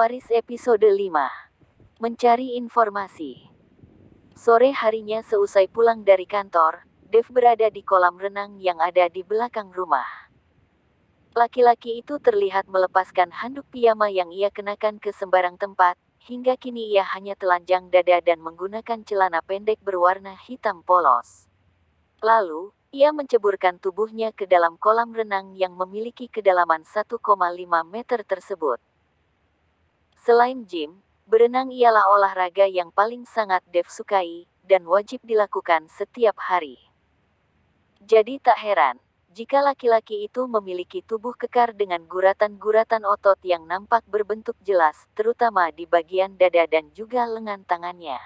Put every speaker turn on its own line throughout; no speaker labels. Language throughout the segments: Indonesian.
Pewaris episode 5. Mencari informasi. Sore harinya seusai pulang dari kantor, Dev berada di kolam renang yang ada di belakang rumah. Laki-laki itu terlihat melepaskan handuk piyama yang ia kenakan ke sembarang tempat, hingga kini ia hanya telanjang dada dan menggunakan celana pendek berwarna hitam polos. Lalu, ia menceburkan tubuhnya ke dalam kolam renang yang memiliki kedalaman 1,5 meter tersebut. Selain gym, berenang ialah olahraga yang paling sangat Dev sukai, dan wajib dilakukan setiap hari. Jadi tak heran, jika laki-laki itu memiliki tubuh kekar dengan guratan-guratan otot yang nampak berbentuk jelas, terutama di bagian dada dan juga lengan tangannya.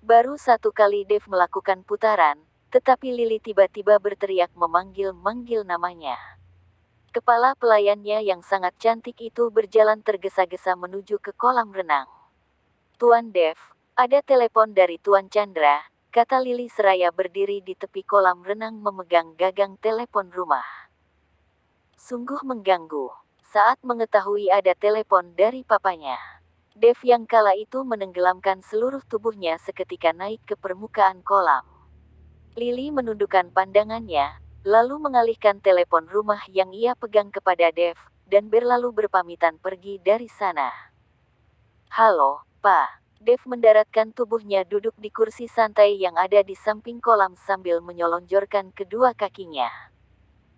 Baru satu kali Dev melakukan putaran, tetapi Lily tiba-tiba berteriak memanggil-manggil namanya. Kepala pelayannya yang sangat cantik itu berjalan tergesa-gesa menuju ke kolam renang. "Tuan Dev, ada telepon dari Tuan Chandra," kata Lily seraya berdiri di tepi kolam renang memegang gagang telepon rumah. Sungguh mengganggu, saat mengetahui ada telepon dari papanya. Dev yang kala itu menenggelamkan seluruh tubuhnya seketika naik ke permukaan kolam. Lily menundukkan pandangannya, lalu mengalihkan telepon rumah yang ia pegang kepada Dev, dan berlalu berpamitan pergi dari sana. "Halo, Pak." Dev mendaratkan tubuhnya duduk di kursi santai yang ada di samping kolam sambil menyelonjorkan kedua kakinya.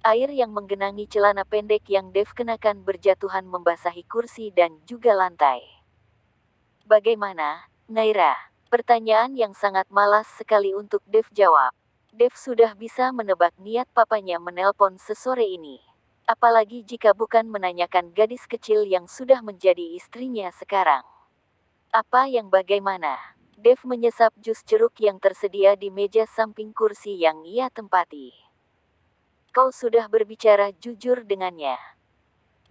Air yang menggenangi celana pendek yang Dev kenakan berjatuhan membasahi kursi dan juga lantai. "Bagaimana, Naira?" Pertanyaan yang sangat malas sekali untuk Dev jawab. Dev sudah bisa menebak niat papanya menelpon sesore ini. Apalagi jika bukan menanyakan gadis kecil yang sudah menjadi istrinya sekarang. "Apa yang bagaimana?" Dev menyesap jus jeruk yang tersedia di meja samping kursi yang ia tempati. "Kau sudah berbicara jujur dengannya?"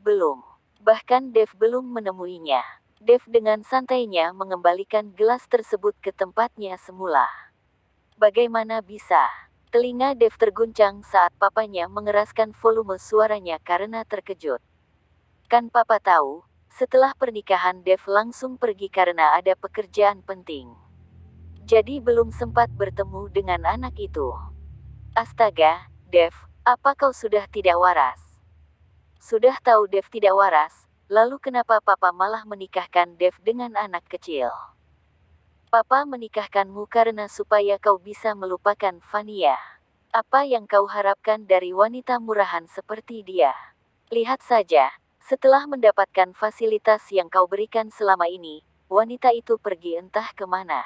"Belum." Bahkan Dev belum menemuinya. Dev dengan santainya mengembalikan gelas tersebut ke tempatnya semula. "Bagaimana bisa?" Telinga Dev terguncang saat papanya mengeraskan volume suaranya karena terkejut. "Kan papa tahu, setelah pernikahan Dev langsung pergi karena ada pekerjaan penting. Jadi belum sempat bertemu dengan anak itu." "Astaga, Dev, apa kau sudah tidak waras?" Sudah tahu Dev tidak waras, lalu kenapa papa malah menikahkan Dev dengan anak kecil? "Papa menikahkanmu karena supaya kau bisa melupakan Vania. Apa yang kau harapkan dari wanita murahan seperti dia? Lihat saja, setelah mendapatkan fasilitas yang kau berikan selama ini, wanita itu pergi entah kemana.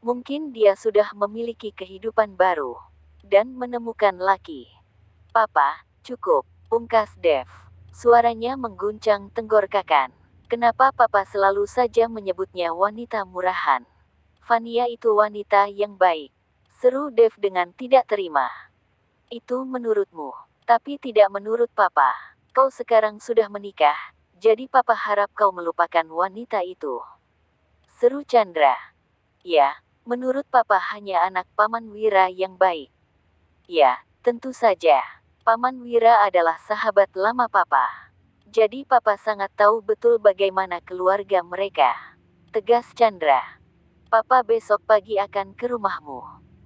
Mungkin dia sudah memiliki kehidupan baru, dan menemukan laki." "Papa, cukup," pungkas Dev. Suaranya mengguncang tenggorokan. "Kenapa papa selalu saja menyebutnya wanita murahan? Vania itu wanita yang baik," seru Dev dengan tidak terima. "Itu menurutmu, tapi tidak menurut papa. Kau sekarang sudah menikah, jadi papa harap kau melupakan wanita itu," seru Chandra. "Ya, menurut papa hanya anak Paman Wira yang baik." "Ya, tentu saja. Paman Wira adalah sahabat lama papa. Jadi papa sangat tahu betul bagaimana keluarga mereka," tegas Chandra. "Papa besok pagi akan ke rumahmu.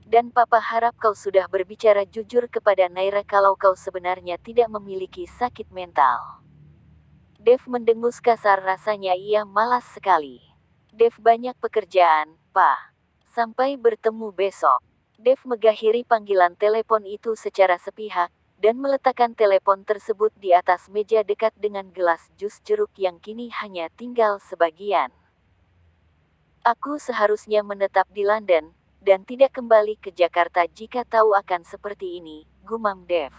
Dan papa harap kau sudah berbicara jujur kepada Naira kalau kau sebenarnya tidak memiliki sakit mental." Dev mendengus kasar, rasanya ia malas sekali. "Dev banyak pekerjaan, Pak. Sampai bertemu besok." Dev mengakhiri panggilan telepon itu secara sepihak, dan meletakkan telepon tersebut di atas meja dekat dengan gelas jus jeruk yang kini hanya tinggal sebagian. "Aku seharusnya menetap di London, dan tidak kembali ke Jakarta jika tahu akan seperti ini," gumam Dev.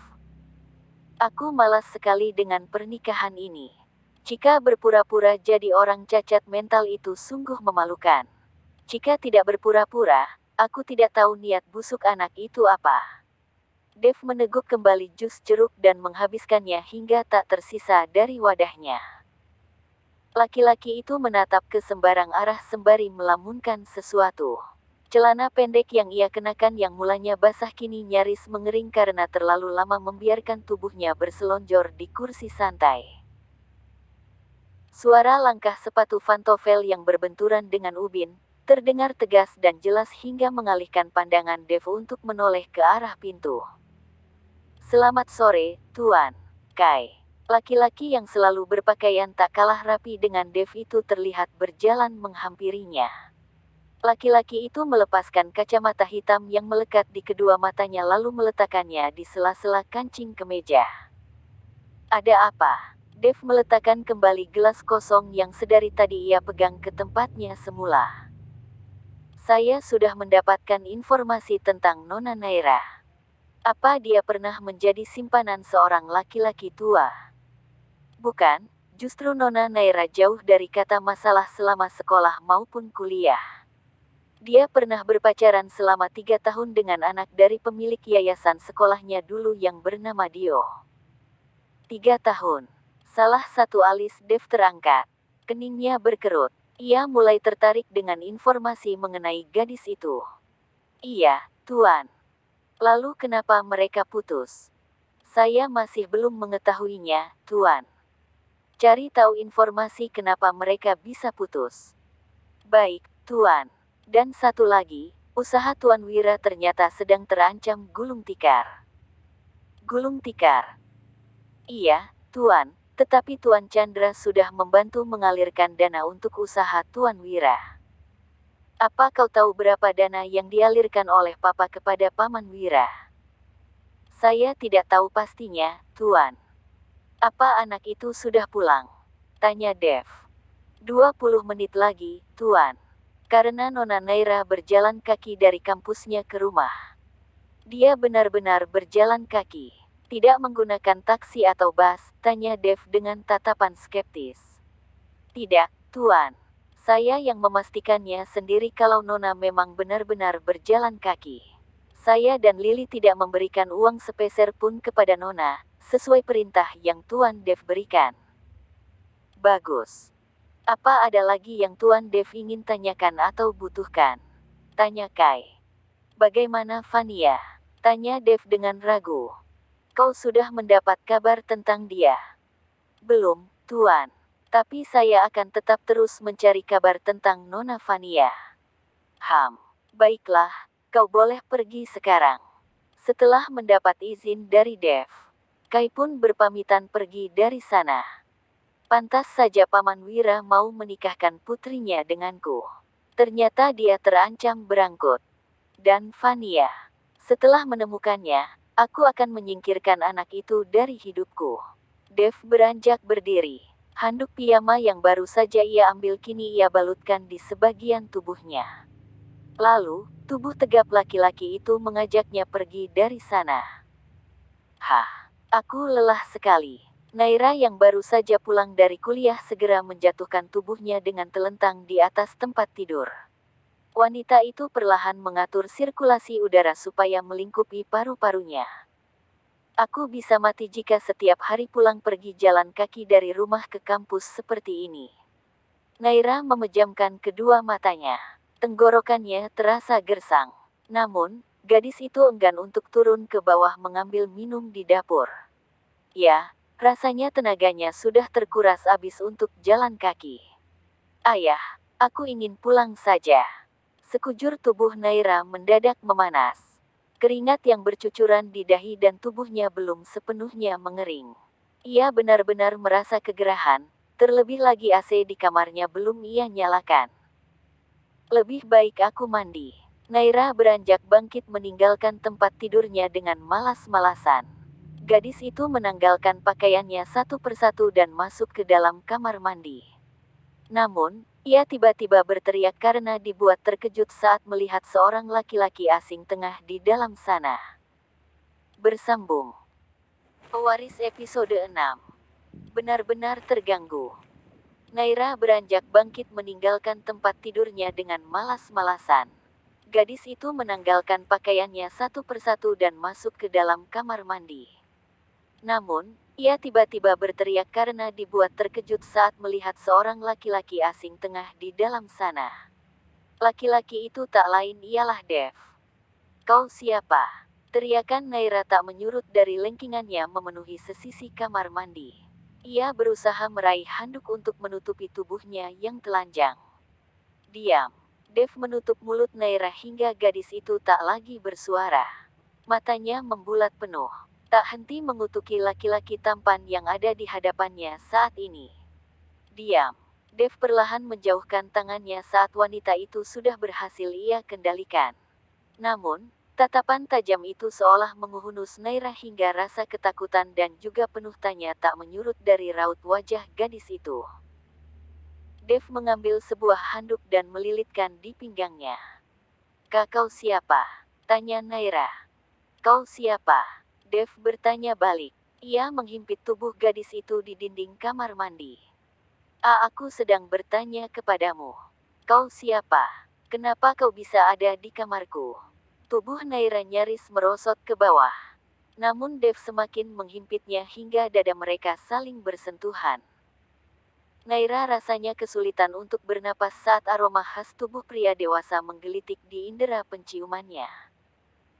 "Aku malas sekali dengan pernikahan ini. Jika berpura-pura jadi orang cacat mental itu sungguh memalukan. Jika tidak berpura-pura, aku tidak tahu niat busuk anak itu apa." Dev meneguk kembali jus jeruk dan menghabiskannya hingga tak tersisa dari wadahnya. Laki-laki itu menatap ke sembarang arah sembari melamunkan sesuatu. Celana pendek yang ia kenakan yang mulanya basah kini nyaris mengering karena terlalu lama membiarkan tubuhnya berselonjor di kursi santai. Suara langkah sepatu pantofel yang berbenturan dengan ubin terdengar tegas dan jelas hingga mengalihkan pandangan Dev untuk menoleh ke arah pintu. "Selamat sore, Tuan Kai." Laki-laki yang selalu berpakaian tak kalah rapi dengan Dev itu terlihat berjalan menghampirinya. Laki-laki itu melepaskan kacamata hitam yang melekat di kedua matanya lalu meletakkannya di sela-sela kancing kemeja. "Ada apa?" Dev meletakkan kembali gelas kosong yang sedari tadi ia pegang ke tempatnya semula. "Saya sudah mendapatkan informasi tentang Nona Naira. Apa dia pernah menjadi simpanan seorang laki-laki tua?" "Bukan, justru Nona Naira jauh dari kata masalah selama sekolah maupun kuliah. Dia pernah berpacaran selama 3 tahun dengan anak dari pemilik yayasan sekolahnya dulu yang bernama Dio." 3 tahun. Salah satu alis Dev terangkat. Keningnya berkerut. Ia mulai tertarik dengan informasi mengenai gadis itu. "Iya, Tuan. Lalu kenapa mereka putus?" "Saya masih belum mengetahuinya, Tuan. Cari tahu informasi kenapa mereka bisa putus." "Baik, Tuan. Dan satu lagi, usaha Tuan Wira ternyata sedang terancam gulung tikar." "Gulung tikar?" "Iya, Tuan. Tetapi Tuan Chandra sudah membantu mengalirkan dana untuk usaha Tuan Wira." "Apa kau tahu berapa dana yang dialirkan oleh Papa kepada Paman Wira?" "Saya tidak tahu pastinya, Tuan." "Apa anak itu sudah pulang?" tanya Dev. 20 menit lagi, Tuan." Karena Nona Naira berjalan kaki dari kampusnya ke rumah. "Dia benar-benar berjalan kaki? Tidak menggunakan taksi atau bus?" tanya Dev dengan tatapan skeptis. "Tidak, Tuan. Saya yang memastikannya sendiri kalau Nona memang benar-benar berjalan kaki. Saya dan Lily tidak memberikan uang sepeser pun kepada Nona, sesuai perintah yang Tuan Dev berikan." "Bagus. Apa ada lagi yang Tuan Dev ingin tanyakan atau butuhkan?" tanya Kai. "Bagaimana Vania?" tanya Dev dengan ragu. "Kau sudah mendapat kabar tentang dia?" "Belum, Tuan. Tapi saya akan tetap terus mencari kabar tentang Nona Vania." Baiklah, kau boleh pergi sekarang." Setelah mendapat izin dari Dev, Kai pun berpamitan pergi dari sana. "Pantas saja Paman Wira mau menikahkan putrinya denganku. Ternyata dia terancam berangkut. Dan Vania. Setelah menemukannya, aku akan menyingkirkan anak itu dari hidupku." Dev beranjak berdiri. Handuk piyama yang baru saja ia ambil kini ia balutkan di sebagian tubuhnya. Lalu, tubuh tegap laki-laki itu mengajaknya pergi dari sana. Aku lelah sekali." Naira yang baru saja pulang dari kuliah segera menjatuhkan tubuhnya dengan telentang di atas tempat tidur. Wanita itu perlahan mengatur sirkulasi udara supaya melingkupi paru-parunya. "Aku bisa mati jika setiap hari pulang pergi jalan kaki dari rumah ke kampus seperti ini." Naira memejamkan kedua matanya. Tenggorokannya terasa gersang. Namun, gadis itu enggan untuk turun ke bawah mengambil minum di dapur. Ya, rasanya tenaganya sudah terkuras habis untuk jalan kaki. "Ayah, aku ingin pulang saja." Sekujur tubuh Naira mendadak memanas. Keringat yang bercucuran di dahi dan tubuhnya belum sepenuhnya mengering. Ia benar-benar merasa kegerahan, terlebih lagi AC di kamarnya belum ia nyalakan. "Lebih baik aku mandi." Naira beranjak bangkit meninggalkan tempat tidurnya dengan malas-malasan. Gadis itu menanggalkan pakaiannya satu persatu dan masuk ke dalam kamar mandi. Namun, ia tiba-tiba berteriak karena dibuat terkejut saat melihat seorang laki-laki asing tengah di dalam sana. Bersambung. Pewaris episode 6. Benar-benar terganggu. Naira beranjak bangkit meninggalkan tempat tidurnya dengan malas-malasan. Gadis itu menanggalkan pakaiannya satu persatu dan masuk ke dalam kamar mandi. Namun, ia tiba-tiba berteriak karena dibuat terkejut saat melihat seorang laki-laki asing tengah di dalam sana. Laki-laki itu tak lain ialah Dev. "Kau siapa?" Teriakan Naira tak menyurut dari lengkingannya memenuhi sesisi kamar mandi. Ia berusaha meraih handuk untuk menutupi tubuhnya yang telanjang. Diam. Dev menutup mulut Naira hingga gadis itu tak lagi bersuara. Matanya membulat penuh. Tak henti mengutuki laki-laki tampan yang ada di hadapannya saat ini. Diam. Dev perlahan menjauhkan tangannya saat wanita itu sudah berhasil ia kendalikan. Namun, tatapan tajam itu seolah menghunus Naira hingga rasa ketakutan dan juga penuh tanya tak menyurut dari raut wajah gadis itu. Dev mengambil sebuah handuk dan melilitkan di pinggangnya. "Kau siapa?" tanya Naira. "Kau siapa?" Dev bertanya balik. Ia menghimpit tubuh gadis itu di dinding kamar mandi. Aku sedang bertanya kepadamu. Kau siapa? Kenapa kau bisa ada di kamarku?" Tubuh Naira nyaris merosot ke bawah. Namun Dev semakin menghimpitnya hingga dada mereka saling bersentuhan. Naira rasanya kesulitan untuk bernapas saat aroma khas tubuh pria dewasa menggelitik di indera penciumannya.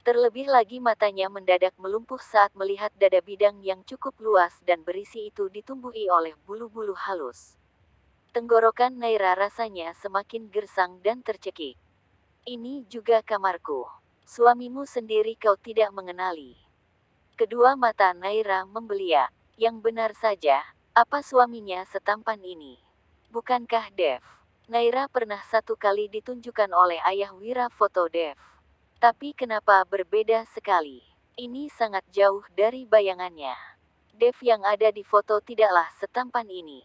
Terlebih lagi matanya mendadak melumpuh saat melihat dada bidang yang cukup luas dan berisi itu ditumbuhi oleh bulu-bulu halus. Tenggorokan Naira rasanya semakin gersang dan tercekik. "Ini juga kamarku. Suamimu sendiri kau tidak mengenali." Kedua mata Naira membeliak. Yang benar saja, apa suaminya setampan ini? Bukankah Dev? Naira pernah satu kali ditunjukkan oleh ayah Wira foto Dev. Tapi kenapa berbeda sekali? Ini sangat jauh dari bayangannya. Dev yang ada di foto tidaklah setampan ini.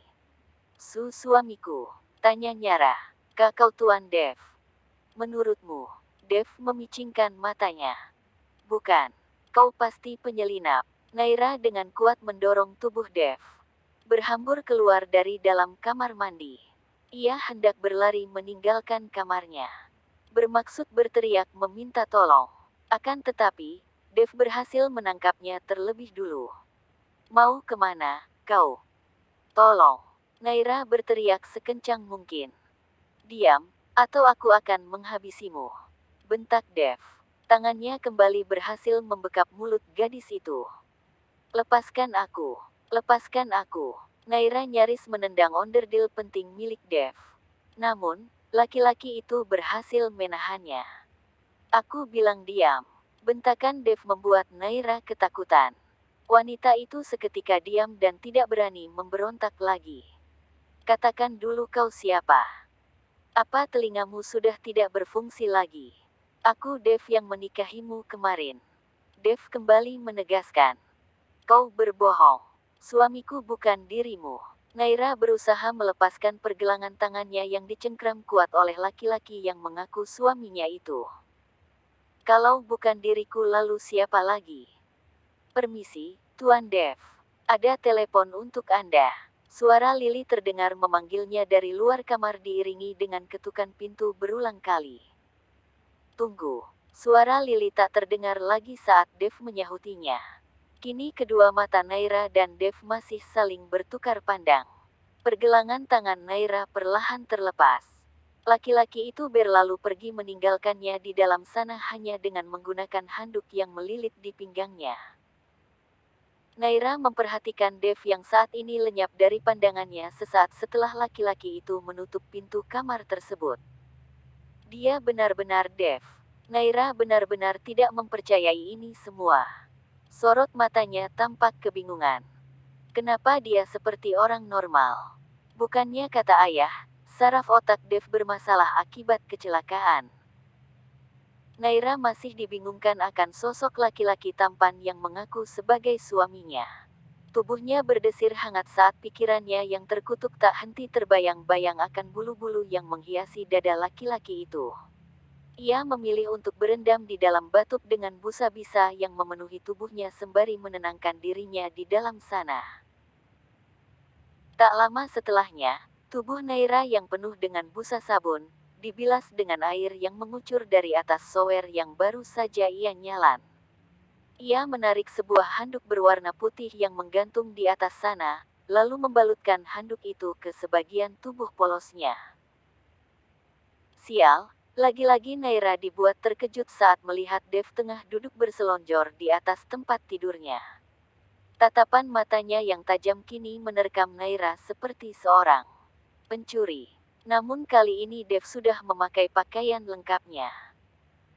Suamiku, tanya Nyara. "Kau Tuan Dev? Menurutmu?" Dev memicingkan matanya. "Bukan. Kau pasti penyelinap." Naira dengan kuat mendorong tubuh Dev. Berhambur keluar dari dalam kamar mandi. Ia hendak berlari meninggalkan kamarnya. Bermaksud berteriak meminta tolong. Akan tetapi, Dev berhasil menangkapnya terlebih dulu. "Mau kemana, kau? Tolong!" Naira berteriak sekencang mungkin. "Diam, atau aku akan menghabisimu," bentak Dev. Tangannya kembali berhasil membekap mulut gadis itu. "Lepaskan aku! Lepaskan aku!" Naira nyaris menendang onderdil penting milik Dev. Namun, laki-laki itu berhasil menahannya. "Aku bilang diam!" Bentakan Dev membuat Naira ketakutan. Wanita itu seketika diam dan tidak berani memberontak lagi. "Katakan dulu kau siapa? Apa telingamu sudah tidak berfungsi lagi?" "Aku Dev yang menikahimu kemarin." Dev kembali menegaskan. "Kau berbohong. Suamiku bukan dirimu." Naira berusaha melepaskan pergelangan tangannya yang dicengkram kuat oleh laki-laki yang mengaku suaminya itu. "Kalau bukan diriku lalu siapa lagi?" "Permisi, Tuan Dev. Ada telepon untuk Anda." Suara Lili terdengar memanggilnya dari luar kamar diiringi dengan ketukan pintu berulang kali. "Tunggu." Suara Lili tak terdengar lagi saat Dev menyahutinya. Kini kedua mata Naira dan Dev masih saling bertukar pandang. Pergelangan tangan Naira perlahan terlepas. Laki-laki itu berlalu pergi meninggalkannya di dalam sana hanya dengan menggunakan handuk yang melilit di pinggangnya. Naira memperhatikan Dev yang saat ini lenyap dari pandangannya sesaat setelah laki-laki itu menutup pintu kamar tersebut. Dia benar-benar Dev. Naira benar-benar tidak mempercayai ini semua. Sorot matanya tampak kebingungan. Kenapa dia seperti orang normal? Bukannya kata ayah, saraf otak Dev bermasalah akibat kecelakaan. Naira masih dibingungkan akan sosok laki-laki tampan yang mengaku sebagai suaminya. Tubuhnya berdesir hangat saat pikirannya yang terkutuk tak henti terbayang-bayang akan bulu-bulu yang menghiasi dada laki-laki itu. Ia memilih untuk berendam di dalam batub dengan busa bisa yang memenuhi tubuhnya sembari menenangkan dirinya di dalam sana. Tak lama setelahnya, tubuh Naira yang penuh dengan busa sabun, dibilas dengan air yang mengucur dari atas shower yang baru saja ia nyalan. Ia menarik sebuah handuk berwarna putih yang menggantung di atas sana, lalu membalutkan handuk itu ke sebagian tubuh polosnya. Sial, lagi-lagi Naira dibuat terkejut saat melihat Dev tengah duduk berselonjor di atas tempat tidurnya. Tatapan matanya yang tajam kini menerkam Naira seperti seorang pencuri. Namun kali ini Dev sudah memakai pakaian lengkapnya.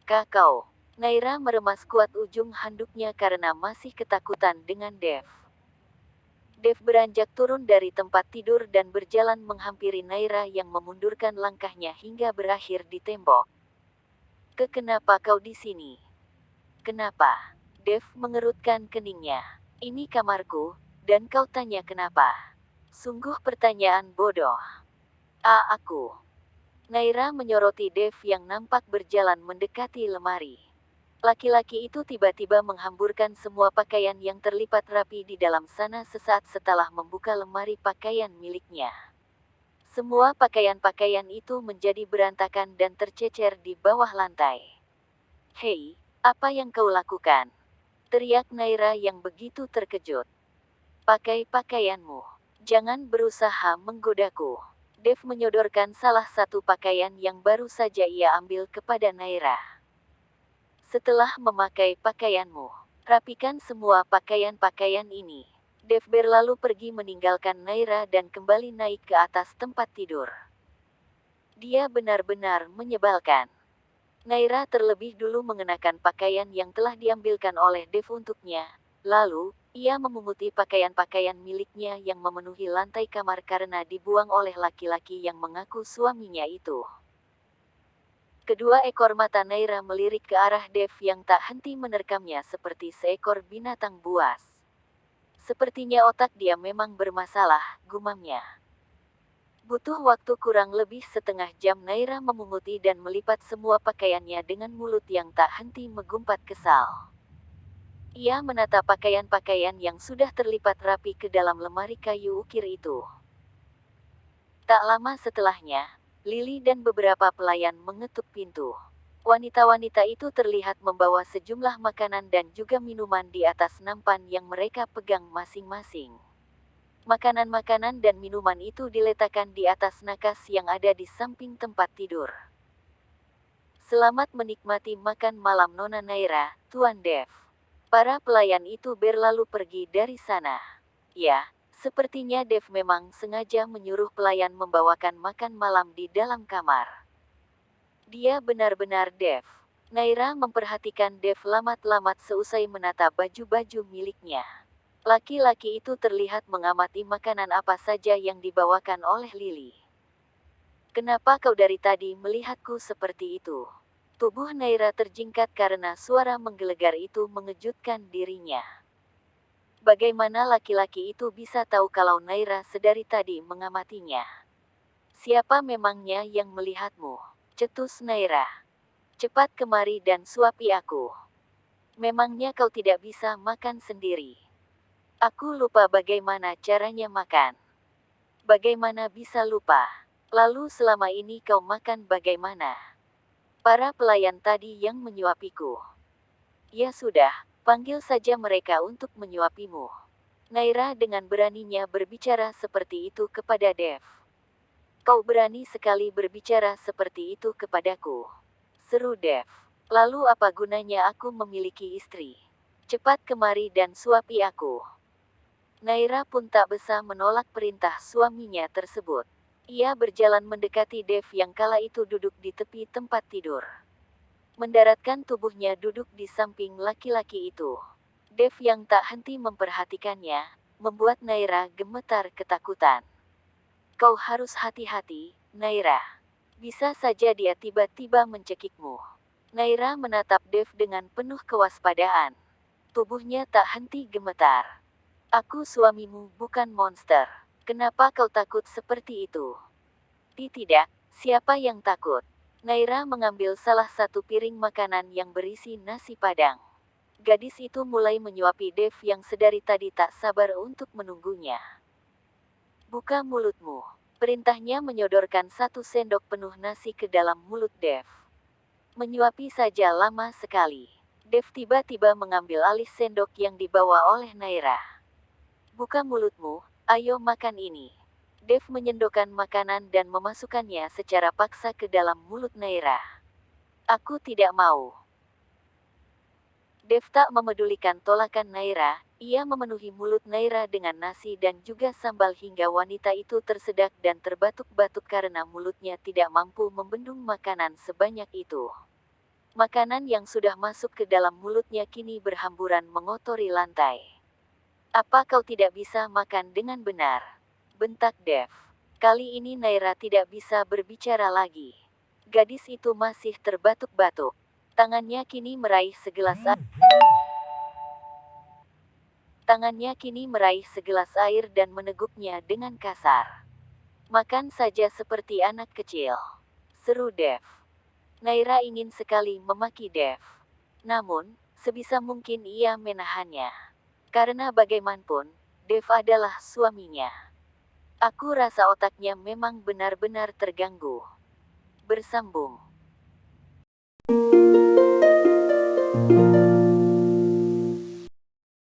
Kakao. Naira meremas kuat ujung handuknya karena masih ketakutan dengan Dev. Dev beranjak turun dari tempat tidur dan berjalan menghampiri Naira yang memundurkan langkahnya hingga berakhir di tembok. Kenapa kau di sini? Kenapa? Dev mengerutkan keningnya. Ini kamarku, dan kau tanya kenapa? Sungguh pertanyaan bodoh. Aku. Naira menyoroti Dev yang nampak berjalan mendekati lemari. Laki-laki itu tiba-tiba menghamburkan semua pakaian yang terlipat rapi di dalam sana sesaat setelah membuka lemari pakaian miliknya. Semua pakaian-pakaian itu menjadi berantakan dan tercecer di bawah lantai. Hei, apa yang kau lakukan? Teriak Naira yang begitu terkejut. Pakai pakaianmu. Jangan berusaha menggodaku. Dev menyodorkan salah satu pakaian yang baru saja ia ambil kepada Naira. Setelah memakai pakaianmu, rapikan semua pakaian-pakaian ini. Dev berlalu pergi meninggalkan Naira dan kembali naik ke atas tempat tidur. Dia benar-benar menyebalkan. Naira terlebih dulu mengenakan pakaian yang telah diambilkan oleh Dev untuknya. Lalu, ia memunguti pakaian-pakaian miliknya yang memenuhi lantai kamar karena dibuang oleh laki-laki yang mengaku suaminya itu. Kedua ekor mata Naira melirik ke arah Dev yang tak henti menerkamnya seperti seekor binatang buas. Sepertinya otak dia memang bermasalah, gumamnya. Butuh waktu kurang lebih setengah jam Naira memunguti dan melipat semua pakaiannya dengan mulut yang tak henti megumpat kesal. Ia menata pakaian-pakaian yang sudah terlipat rapi ke dalam lemari kayu ukir itu. Tak lama setelahnya, Lily dan beberapa pelayan mengetuk pintu. Wanita-wanita itu terlihat membawa sejumlah makanan dan juga minuman di atas nampan yang mereka pegang masing-masing. Makanan-makanan dan minuman itu diletakkan di atas nakas yang ada di samping tempat tidur. Selamat menikmati makan malam Nona Naira, Tuan Dev. Para pelayan itu berlalu pergi dari sana. Ya, sepertinya Dev memang sengaja menyuruh pelayan membawakan makan malam di dalam kamar. Dia benar-benar Dev. Naira memperhatikan Dev lamat-lamat seusai menata baju-baju miliknya. Laki-laki itu terlihat mengamati makanan apa saja yang dibawakan oleh Lily. Kenapa kau dari tadi melihatku seperti itu? Tubuh Naira terjingkat karena suara menggelegar itu mengejutkan dirinya. Bagaimana laki-laki itu bisa tahu kalau Naira sedari tadi mengamatinya? Siapa memangnya yang melihatmu? Cetus Naira. Cepat kemari dan suapi aku. Memangnya kau tidak bisa makan sendiri? Aku lupa bagaimana caranya makan. Bagaimana bisa lupa? Lalu selama ini kau makan bagaimana? Para pelayan tadi yang menyuapiku. Ya sudah, panggil saja mereka untuk menyuapimu. Naira dengan beraninya berbicara seperti itu kepada Dev. Kau berani sekali berbicara seperti itu kepadaku. Seru Dev. Lalu apa gunanya aku memiliki istri? Cepat kemari dan suapi aku. Naira pun tak bisa menolak perintah suaminya tersebut. Ia berjalan mendekati Dev yang kala itu duduk di tepi tempat tidur. Mendaratkan tubuhnya duduk di samping laki-laki itu. Dev yang tak henti memperhatikannya, membuat Naira gemetar ketakutan. Kau harus hati-hati, Naira. Bisa saja dia tiba-tiba mencekikmu. Naira menatap Dev dengan penuh kewaspadaan. Tubuhnya tak henti gemetar. Aku suamimu, bukan monster. Kenapa kau takut seperti itu? Tidak, siapa yang takut? Naira mengambil salah satu piring makanan yang berisi nasi padang. Gadis itu mulai menyuapi Dev yang sedari tadi tak sabar untuk menunggunya. Buka mulutmu. Perintahnya menyodorkan 1 sendok penuh nasi ke dalam mulut Dev. Menyuapi saja lama sekali. Dev tiba-tiba mengambil alih sendok yang dibawa oleh Naira. Buka mulutmu, ayo makan ini. Dev menyendokkan makanan dan memasukkannya secara paksa ke dalam mulut Naira. Aku tidak mau. Dev tak memedulikan tolakan Naira, Ia memenuhi mulut Naira dengan nasi dan juga sambal hingga wanita itu tersedak dan terbatuk-batuk karena mulutnya tidak mampu membendung makanan sebanyak itu. Makanan yang sudah masuk ke dalam mulutnya kini berhamburan mengotori lantai. "Apa kau tidak bisa makan dengan benar?" bentak Dev. Kali ini Naira tidak bisa berbicara lagi. Gadis itu masih terbatuk-batuk. Tangannya kini meraih segelas air. Tangannya kini meraih segelas air dan meneguknya dengan kasar. "Makan saja seperti anak kecil," seru Dev. Naira ingin sekali memaki Dev. Namun, sebisa mungkin ia menahannya. Karena bagaimanapun, Dev adalah suaminya. "Aku rasa otaknya memang benar-benar terganggu." Bersambung.